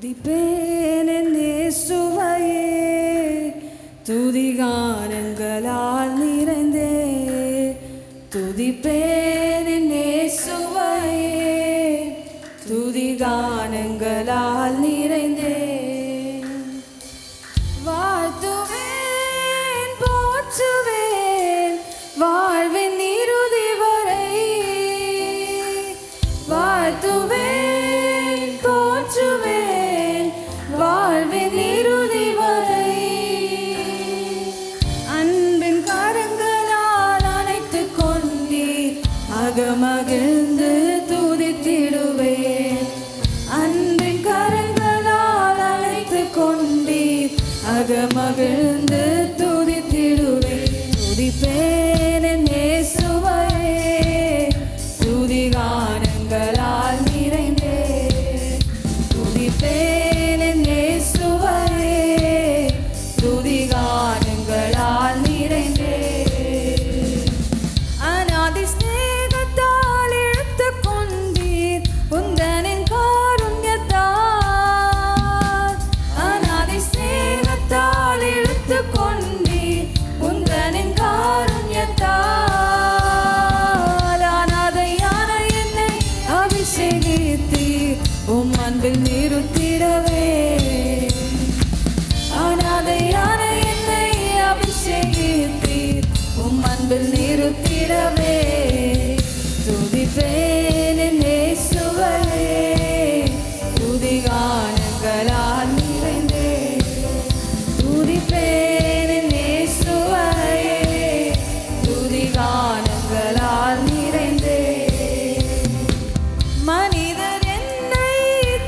துதிப்பேன் என் இயேசுவையே, துதிகானங்களால் நிறைந்தே. துதிப்பேன் என் இயேசுவையே, துதிகானங்களால் நிறைந்தே. வாழ்த்துவேன் போற்றுவேன் வாழ்வின் இறுதி வரை. வாழ்த்துவேன் போற்றுவேன் வாழ்வின் இறுதி வரை. அன்பின் கரங்களால் அணைத்துக் கொண்டீர், அகமகிழ்ந்து துதித்திடுவேன். அன்பின் கரங்களால் அணைத்துக் கொண்டீர், அகமகிழ்ந்து துதித்திடுவேன். துதிப்பேன் என் இயேசுவையே, துதிகானங்களால் நிறைந்தே. துதிப்பேன் என் இயேசுவையே, துதிகானங்களால் நிறைந்தே. அநாதி ஸ்நேகத்தால் இழுத்துக் கொண்டீர், உந்தனின் காருண்யத்தால். அநாதி ஸ்நேகத்தால் இழுத்துக் கொண்டீர், உந்தனின் காருண்யத்தால். அநாதையான என்னை அபிஷேகித்தீர், உம் அன்பில் நிறுத்திடவே. அநாதையான என்னை அபிஷேகித்தீர், உம் அன்பில் நிறுத்திடவே. துதிப்பேன் என் இயேசுவையே, துதிகானங்களால் நிறைந்தே. துதிப்பேன் என் இயேசுவையே, துதிகானங்களால் நிறைந்தே. மனிதர் என்னை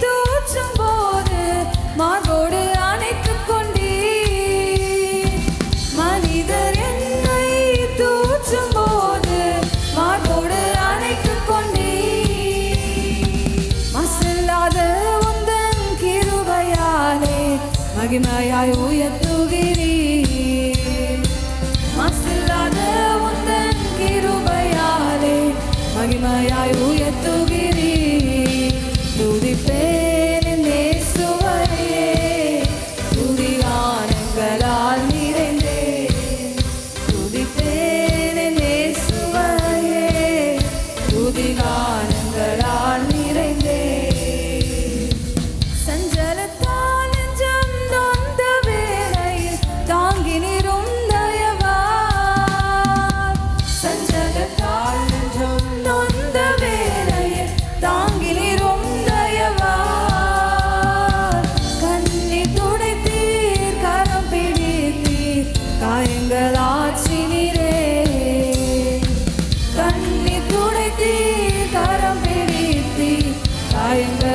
தூற்றும் போது மார்போடு அணைத்துக் கொண்டீர். மனிதர் என்னை தூற்றும் போது மார்போடு அணைத்துக் கொண்டீர். மசில்லாத உந்தன் கிருபையாலே மகிமையாய் உயர்த்துகிறீர். மசில்லாத உந்தன் கிருபையாலே மகிமையாய் உயர்த்துகிறீர். துதிப்பேன் என் இயேசுவையே, துதிகானங்களால் நிறைந்தே. துதிப்பேன் என் இயேசுவையே, துதிகானங்களால் நிறைந்தே. சஞ்சலத்தால் நெஞ்சம் நொந்த வேளையில் தாங்கி நிறும் தயவால். சஞ்சலத்தால் நெஞ்சம் நொந்த வேளையில் தாங்கி நிறும் தயவால். கண்ணீர் துடைத்தீர், கரம் பிடித்தீர், காயங்கள் ஆற்றினீரே. கண்ணீர் துடைத்தீர், கரம் பிடித்தீர், காயங்கள்